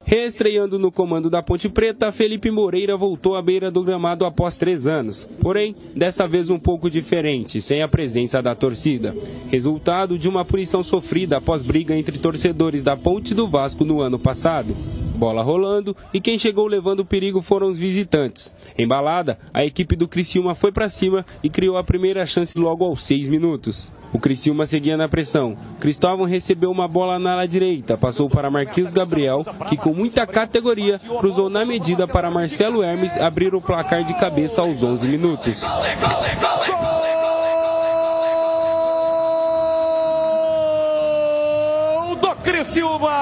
Reestreando no comando da Ponte Preta, Felipe Moreira voltou à beira do gramado após 3 anos. Porém, dessa vez um pouco diferente, sem a presença da torcida. Resultado de uma punição sofrida após briga entre torcedores da Ponte e do Vasco no ano passado. Bola rolando e quem chegou levando perigo foram os visitantes. Embalada, a equipe do Criciúma foi para cima e criou a primeira chance logo aos 6 minutos. O Criciúma seguia na pressão. Cristóvão recebeu uma bola na ala direita, passou para Marquinhos Gabriel, que com muita categoria cruzou na medida para Marcelo Hermes abrir o placar de cabeça aos 11 minutos. Gol do Criciúma!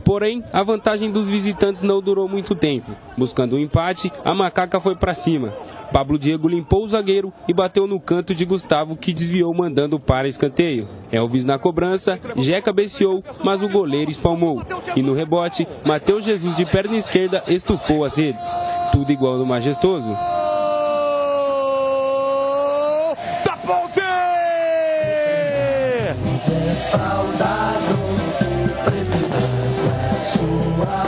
Porém, a vantagem dos visitantes não durou muito tempo. Buscando um empate, a macaca foi para cima. Pablo Diego limpou o zagueiro e bateu no canto de Gustavo, que desviou mandando para escanteio. Elvis na cobrança, Jé cabeceou, mas o goleiro espalmou. E no rebote, Matheus Jesus de perna esquerda estufou as redes. Tudo igual no Majestoso. Da Ponte!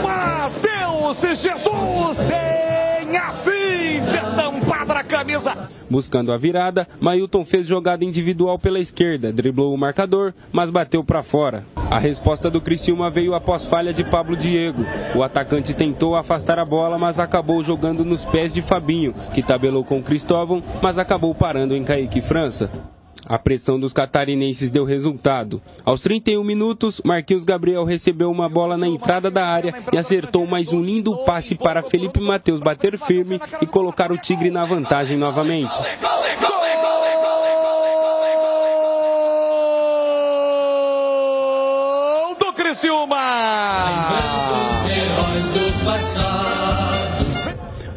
Matheus Jesus tem a fim de estampada na camisa. Buscando a virada, Mailton fez jogada individual pela esquerda, driblou o marcador, mas bateu para fora. A resposta do Criciúma veio após falha de Pablo Diego. O atacante tentou afastar a bola, mas acabou jogando nos pés de Fabinho, que tabelou com Cristóvão, mas acabou parando em Kaique França. A pressão dos catarinenses deu resultado. Aos 31 minutos, Marquinhos Gabriel recebeu uma bola na entrada da área e acertou mais um lindo passe para Felipe Matheus bater firme e colocar o Tigre na vantagem novamente. Gol do Criciúma!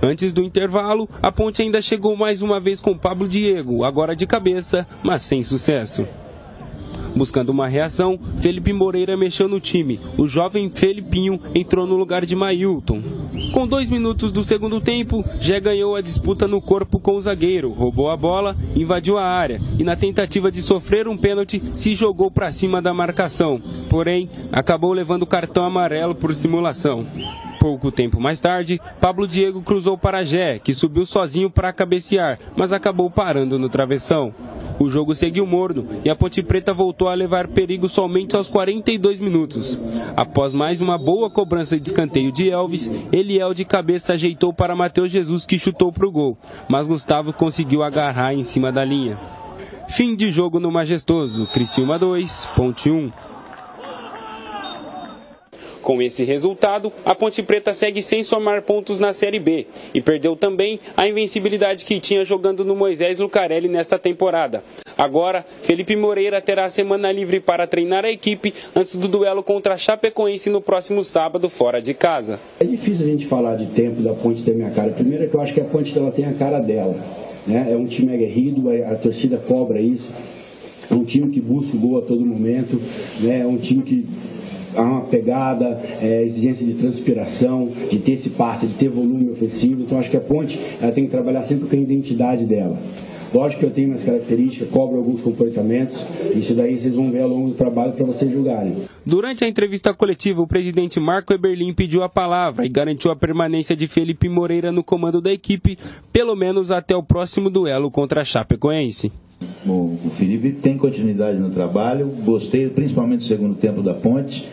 Antes do intervalo, a Ponte ainda chegou mais uma vez com Pablo Diego, agora de cabeça, mas sem sucesso. Buscando uma reação, Felipe Moreira mexeu no time. O jovem Felipinho entrou no lugar de Mailton. Com 2 minutos do segundo tempo, Jé ganhou a disputa no corpo com o zagueiro, roubou a bola, invadiu a área e na tentativa de sofrer um pênalti, se jogou para cima da marcação. Porém, acabou levando cartão amarelo por simulação. Pouco tempo mais tarde, Pablo Diego cruzou para Jé, que subiu sozinho para cabecear, mas acabou parando no travessão. O jogo seguiu morno e a Ponte Preta voltou a levar perigo somente aos 42 minutos. Após mais uma boa cobrança de escanteio de Elvis, Eliel de cabeça ajeitou para Matheus Jesus, que chutou para o gol, mas Gustavo conseguiu agarrar em cima da linha. Fim de jogo no Majestoso, Criciúma 2, Ponte 1. Com esse resultado, a Ponte Preta segue sem somar pontos na Série B e perdeu também a invencibilidade que tinha jogando no Moisés Lucarelli nesta temporada. Agora, Felipe Moreira terá a semana livre para treinar a equipe antes do duelo contra a Chapecoense no próximo sábado, fora de casa. É difícil a gente falar de tempo da Ponte ter minha cara. Primeiro é que eu acho que a Ponte ela tem a cara dela, né? É um time aguerrido, a torcida cobra isso. É um time que busca o gol a todo momento, né? É um time que há uma pegada, exigência de transpiração, de ter esse passe, de ter volume ofensivo. Então acho que a Ponte ela tem que trabalhar sempre com a identidade dela. Lógico que eu tenho minhas características, cobro alguns comportamentos, isso daí vocês vão ver ao longo do trabalho para vocês julgarem. Durante a entrevista coletiva, o presidente Marco Eberlin pediu a palavra e garantiu a permanência de Felipe Moreira no comando da equipe, pelo menos até o próximo duelo contra a Chapecoense. O Felipe tem continuidade no trabalho, gostei principalmente do segundo tempo da Ponte.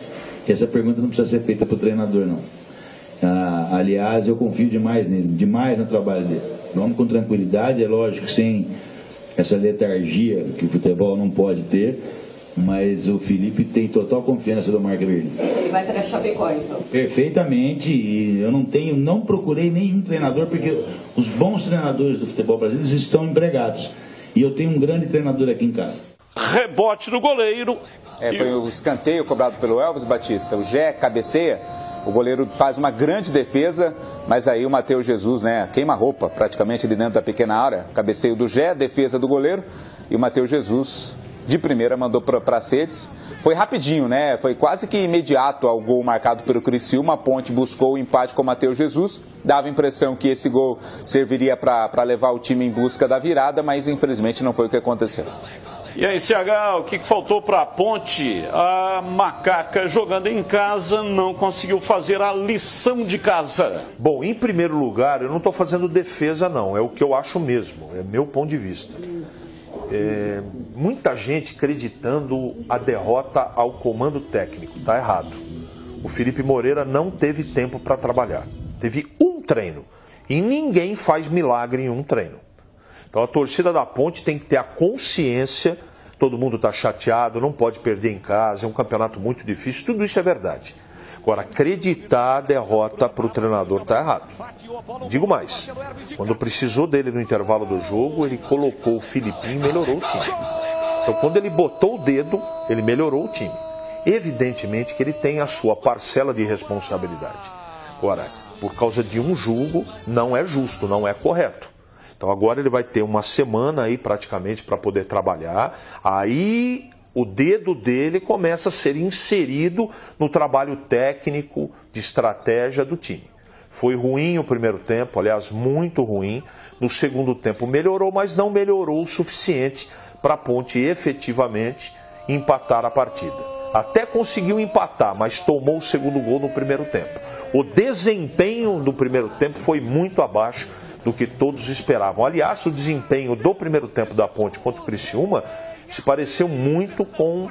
Essa pergunta não precisa ser feita para o treinador, não. Aliás, eu confio demais nele, demais no trabalho dele. Vamos com tranquilidade, é lógico, sem essa letargia que o futebol não pode ter, mas o Felipe tem total confiança do Marco Eberlin. Ele vai para a Chapecoense, então? Perfeitamente, e eu não procurei nenhum treinador, porque os bons treinadores do futebol brasileiro estão empregados. E eu tenho um grande treinador aqui em casa. Rebote do goleiro. Foi o escanteio cobrado pelo Elvis Batista. O Jé cabeceia, o goleiro faz uma grande defesa, mas aí o Matheus Jesus, queima a roupa praticamente ali dentro da pequena área. Cabeceio do Jé, defesa do goleiro, e o Matheus Jesus de primeira mandou para as redes. Foi rapidinho, foi quase que imediato ao gol marcado pelo Criciúma. A Ponte buscou o empate com o Matheus Jesus. Dava a impressão que esse gol serviria para levar o time em busca da virada, mas infelizmente não foi o que aconteceu. E aí, CH, o que faltou para a Ponte? A Macaca, jogando em casa, não conseguiu fazer a lição de casa. Bom, em primeiro lugar, eu não estou fazendo defesa, não. É o que eu acho mesmo, é meu ponto de vista. Muita gente acreditando a derrota ao comando técnico. Está errado. O Felipe Moreira não teve tempo para trabalhar. Teve um treino. E ninguém faz milagre em um treino. Então a torcida da Ponte tem que ter a consciência, todo mundo está chateado, não pode perder em casa, é um campeonato muito difícil, tudo isso é verdade. Agora, acreditar a derrota para o treinador está errado. Digo mais, quando precisou dele no intervalo do jogo, ele colocou o Filipinho e melhorou o time. Então quando ele botou o dedo, ele melhorou o time. Evidentemente que ele tem a sua parcela de responsabilidade. Agora, por causa de um julgo, não é justo, não é correto. Então agora ele vai ter uma semana aí praticamente para poder trabalhar, aí o dedo dele começa a ser inserido no trabalho técnico de estratégia do time. Foi ruim o primeiro tempo, aliás, muito ruim. No segundo tempo melhorou, mas não melhorou o suficiente para a Ponte efetivamente empatar a partida. Até conseguiu empatar, mas tomou o segundo gol no primeiro tempo. O desempenho do primeiro tempo foi muito abaixo do que todos esperavam. Aliás, o desempenho do primeiro tempo da Ponte contra o Criciúma se pareceu muito com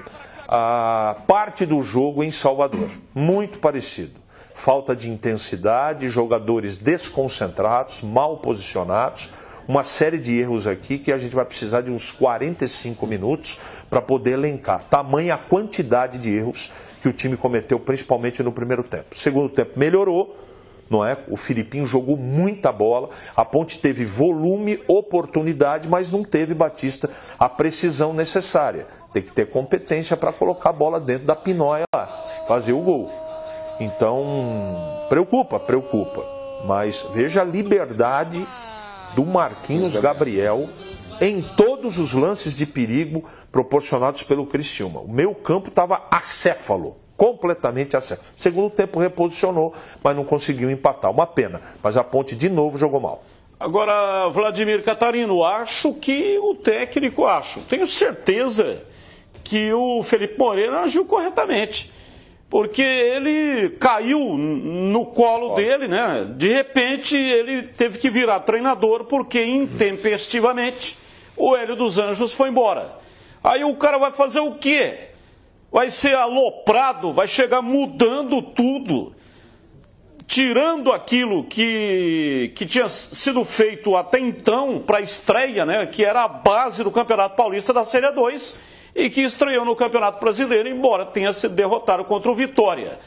a parte do jogo em Salvador. Muito parecido. Falta de intensidade, jogadores desconcentrados, mal posicionados, uma série de erros aqui que a gente vai precisar de uns 45 minutos para poder elencar. Tamanha a quantidade de erros que o time cometeu, principalmente no primeiro tempo. Segundo tempo melhorou, não é? O Filipinho jogou muita bola, a Ponte teve volume, oportunidade, mas não teve, Batista, a precisão necessária. Tem que ter competência para colocar a bola dentro da pinóia lá, fazer o gol. Então, preocupa. Mas veja a liberdade do Marquinhos Gabriel em todos os lances de perigo proporcionados pelo Criciúma. O meio campo estava acéfalo. Completamente acéfalo. Segundo tempo reposicionou, mas não conseguiu empatar. Uma pena. Mas a Ponte de novo jogou mal. Agora, Vladimir Catarino, tenho certeza que o Felipe Moreira agiu corretamente. Porque ele caiu no colo dele, né? De repente ele teve que virar treinador porque intempestivamente o Hélio dos Anjos foi embora. Aí o cara vai fazer o quê? Vai ser aloprado, vai chegar mudando tudo, tirando aquilo que tinha sido feito até então para a estreia, né, que era a base do Campeonato Paulista da Série 2 e que estreou no Campeonato Brasileiro, embora tenha sido derrotado contra o Vitória.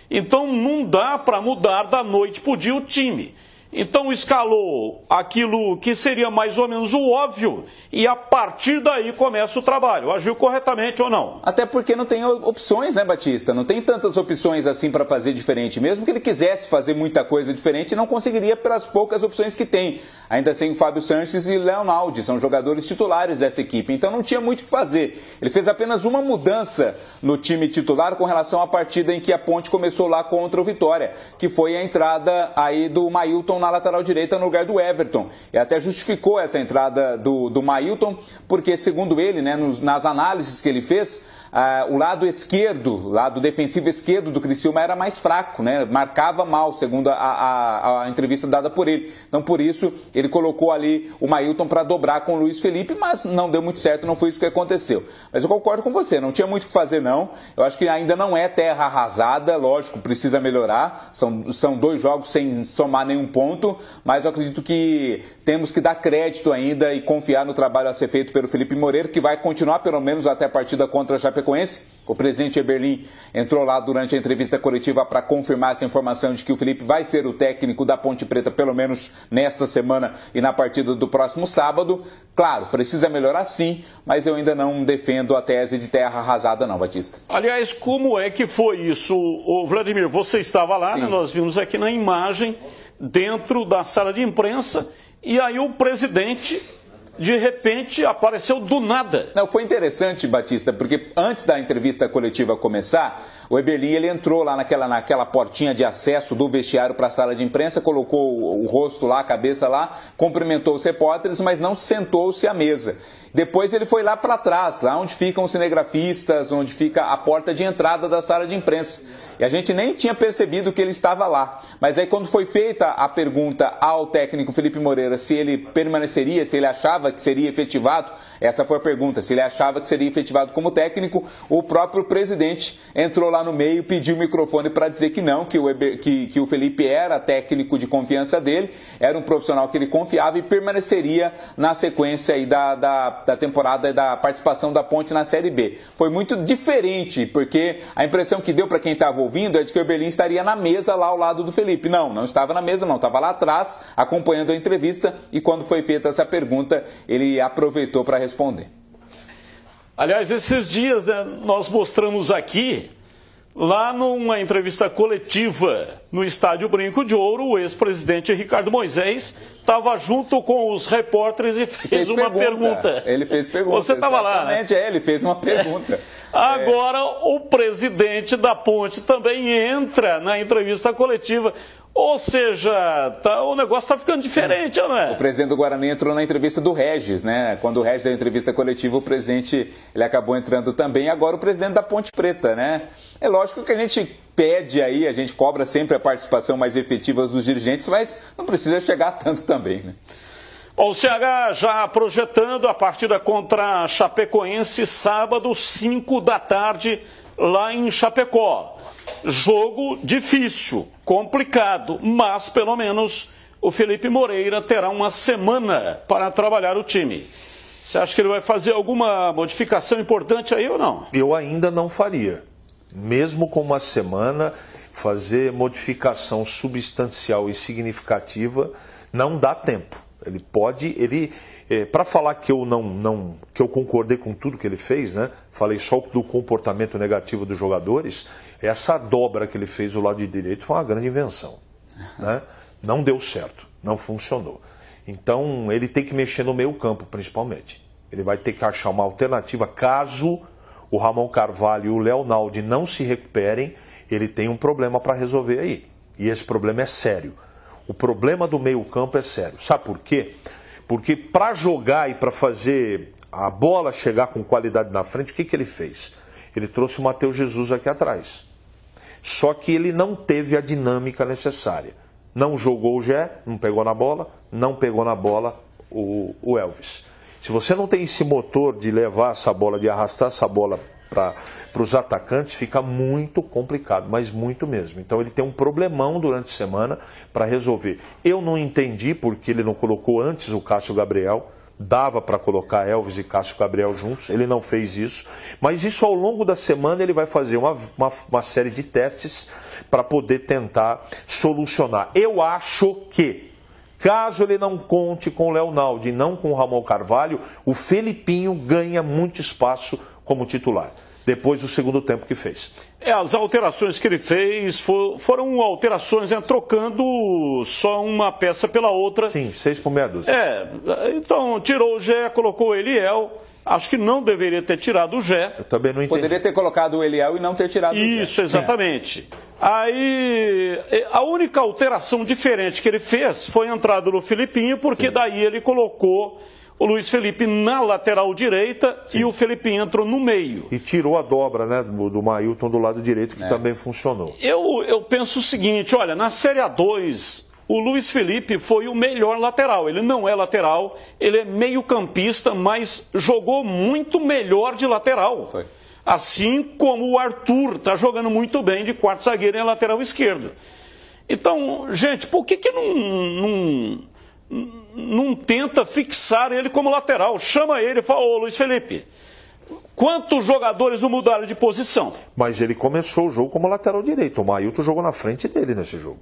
Então não dá para mudar da noite para o dia o time. Então escalou aquilo que seria mais ou menos o óbvio e a partir daí começa o trabalho. Agiu corretamente ou não? Até porque não tem opções, né, Batista? Não tem tantas opções assim para fazer diferente. Mesmo que ele quisesse fazer muita coisa diferente, não conseguiria pelas poucas opções que tem. Ainda sem Fábio Sanches e Leonaldi, são jogadores titulares dessa equipe. Então não tinha muito o que fazer. Ele fez apenas uma mudança no time titular com relação à partida em que a Ponte começou lá contra o Vitória, que foi a entrada aí do Mailton na lateral direita no lugar do Everton. E até justificou essa entrada do Mailton, porque segundo ele, né, nas análises que ele fez, o lado esquerdo, lado defensivo esquerdo do Criciúma era mais fraco, né? Marcava mal, segundo a entrevista dada por ele. Então, por isso, ele colocou ali o Mailton para dobrar com o Luiz Felipe, mas não deu muito certo, não foi isso que aconteceu. Mas eu concordo com você, não tinha muito o que fazer, não. Eu acho que ainda não é terra arrasada, lógico, precisa melhorar. São 2 jogos sem somar nenhum ponto, mas eu acredito que temos que dar crédito ainda e confiar no trabalho a ser feito pelo Felipe Moreira, que vai continuar pelo menos até a partida contra a Chapecoense. O presidente Eberlin entrou lá durante a entrevista coletiva para confirmar essa informação de que o Felipe vai ser o técnico da Ponte Preta pelo menos nesta semana e na partida do próximo sábado. Claro, precisa melhorar sim, mas eu ainda não defendo a tese de terra arrasada não, Batista. Aliás, como é que foi isso? O Vladimir, você estava lá, né? Nós vimos aqui na imagem, dentro da sala de imprensa, e aí o presidente, de repente, apareceu do nada. Não, foi interessante, Batista, porque antes da entrevista coletiva começar, O Eberlin, ele entrou lá naquela portinha de acesso do vestiário para a sala de imprensa, colocou o rosto lá, a cabeça lá, cumprimentou os repórteres, mas não sentou-se à mesa. Depois ele foi lá para trás, lá onde ficam os cinegrafistas, onde fica a porta de entrada da sala de imprensa. E a gente nem tinha percebido que ele estava lá. Mas aí quando foi feita a pergunta ao técnico Felipe Moreira se ele permaneceria, se ele achava que seria efetivado, essa foi a pergunta, se ele achava que seria efetivado como técnico, o próprio presidente entrou lá no meio, pediu o microfone para dizer que não, que o Felipe era técnico de confiança dele, era um profissional que ele confiava e permaneceria na sequência aí da temporada e da participação da Ponte na Série B. Foi muito diferente, porque a impressão que deu para quem estava ouvindo é de que o Eberlin estaria na mesa lá ao lado do Felipe. Não estava na mesa, não, estava lá atrás, acompanhando a entrevista, e quando foi feita essa pergunta, ele aproveitou para responder. Aliás, esses dias, né, nós mostramos aqui, lá numa entrevista coletiva no Estádio Brinco de Ouro, o ex-presidente Ricardo Moisés estava junto com os repórteres e fez uma pergunta. Ele fez pergunta. Você estava lá, né? Ele fez uma pergunta. Agora o presidente da Ponte também entra na entrevista coletiva. Ou seja, o negócio está ficando diferente, não é? O presidente do Guarani entrou na entrevista do Regis, né? Quando o Regis deu a entrevista coletiva, o presidente ele acabou entrando também. Agora o presidente da Ponte Preta, né? É lógico que a gente pede aí, a gente cobra sempre a participação mais efetiva dos dirigentes, mas não precisa chegar tanto também, né? O CH já projetando a partida contra a Chapecoense, sábado, 5 da tarde, lá em Chapecó. Jogo difícil, complicado, mas pelo menos o Felipe Moreira terá uma semana para trabalhar o time. Você acha que ele vai fazer alguma modificação importante aí ou não? Eu ainda não faria. Mesmo com uma semana, fazer modificação substancial e significativa não dá tempo. Ele pode, para falar que eu concordei com tudo que ele fez, né? Falei só do comportamento negativo dos jogadores. Essa dobra que ele fez do lado direito foi uma grande invenção, né? Não deu certo, não funcionou. Então ele tem que mexer no meio campo, principalmente. Ele vai ter que achar uma alternativa caso o Ramon Carvalho e o Léo Naldi não se recuperem. Ele tem um problema para resolver aí. E esse problema é sério. O problema do meio campo é sério. Sabe por quê? Porque para jogar e para fazer a bola chegar com qualidade na frente, o que ele fez? Ele trouxe o Matheus Jesus aqui atrás. Só que ele não teve a dinâmica necessária. Não jogou o Gé, não pegou na bola, não pegou na bola o Elvis. Se você não tem esse motor de levar essa bola, de arrastar essa bola para os atacantes, fica muito complicado, mas muito mesmo. Então ele tem um problemão durante a semana para resolver. Eu não entendi porque ele não colocou antes o Cássio Gabriel. Dava para colocar Elvis e Cássio Gabriel juntos, ele não fez isso. Mas isso ao longo da semana ele vai fazer uma série de testes para poder tentar solucionar. Eu acho que, caso ele não conte com o Léo Naldi e não com o Ramon Carvalho, o Felipinho ganha muito espaço como titular, depois do segundo tempo que fez. As alterações que ele fez foram alterações, né, trocando só uma peça pela outra. Sim, 6 por meia dúzia. Então tirou o Gé, colocou o Eliel. Acho que não deveria ter tirado o Gé. Eu também não entendi. Poderia ter colocado o Eliel e não ter tirado o Gé. Isso, exatamente. Aí, a única alteração diferente que ele fez foi a entrada do Felipinho, porque daí ele colocou o Luiz Felipe na lateral direita e o Felipinho entrou no meio. E tirou a dobra, né, do Mailton do lado direito, que também funcionou. Eu penso o seguinte, olha, na Série A2, o Luiz Felipe foi o melhor lateral. Ele não é lateral, ele é meio-campista, mas jogou muito melhor de lateral. Foi. Assim como o Arthur está jogando muito bem de quarto zagueiro em lateral esquerdo. Então, gente, por que não tenta fixar ele como lateral? Chama ele e fala, ô Luiz Felipe, quantos jogadores não mudaram de posição? Mas ele começou o jogo como lateral direito. O Mailton jogou na frente dele nesse jogo.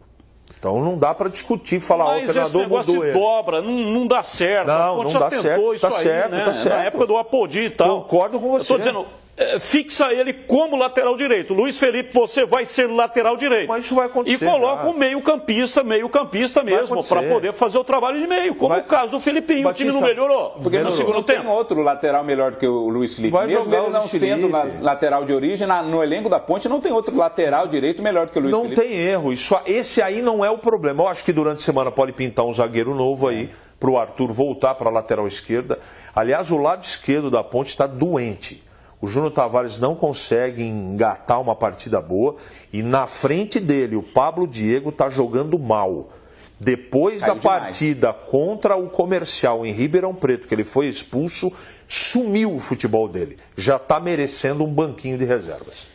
Então não dá para discutir, falar, o treinador mudou ele. Dobra, não dá certo. Não dá certo, isso tá aí, certo, né? tá certo. Na época do Apodi e tal. Concordo com você. Eu estou dizendo, fixa ele como lateral direito. Luiz Felipe, você vai ser lateral direito. Mas isso vai acontecer. E coloca o meio-campista mesmo, para poder fazer o trabalho de meio, como o caso do Felipinho. Batista, o time não melhorou. Porque no segundo tempo. Tem outro lateral melhor do que o Luiz Felipe. Vai Mesmo jogar ele não sendo lateral de origem, no elenco da Ponte não tem outro lateral direito melhor do que o Luiz Felipe. Não tem erro. Esse aí não é o problema. Eu acho que durante a semana pode pintar um zagueiro novo aí, para o Arthur voltar para a lateral esquerda. Aliás, o lado esquerdo da Ponte está doente. O Júnior Tavares não consegue engatar uma partida boa e na frente dele o Pablo Diego está jogando mal. Depois da partida contra o Comercial em Ribeirão Preto, que ele foi expulso, sumiu o futebol dele. Já está merecendo um banquinho de reservas.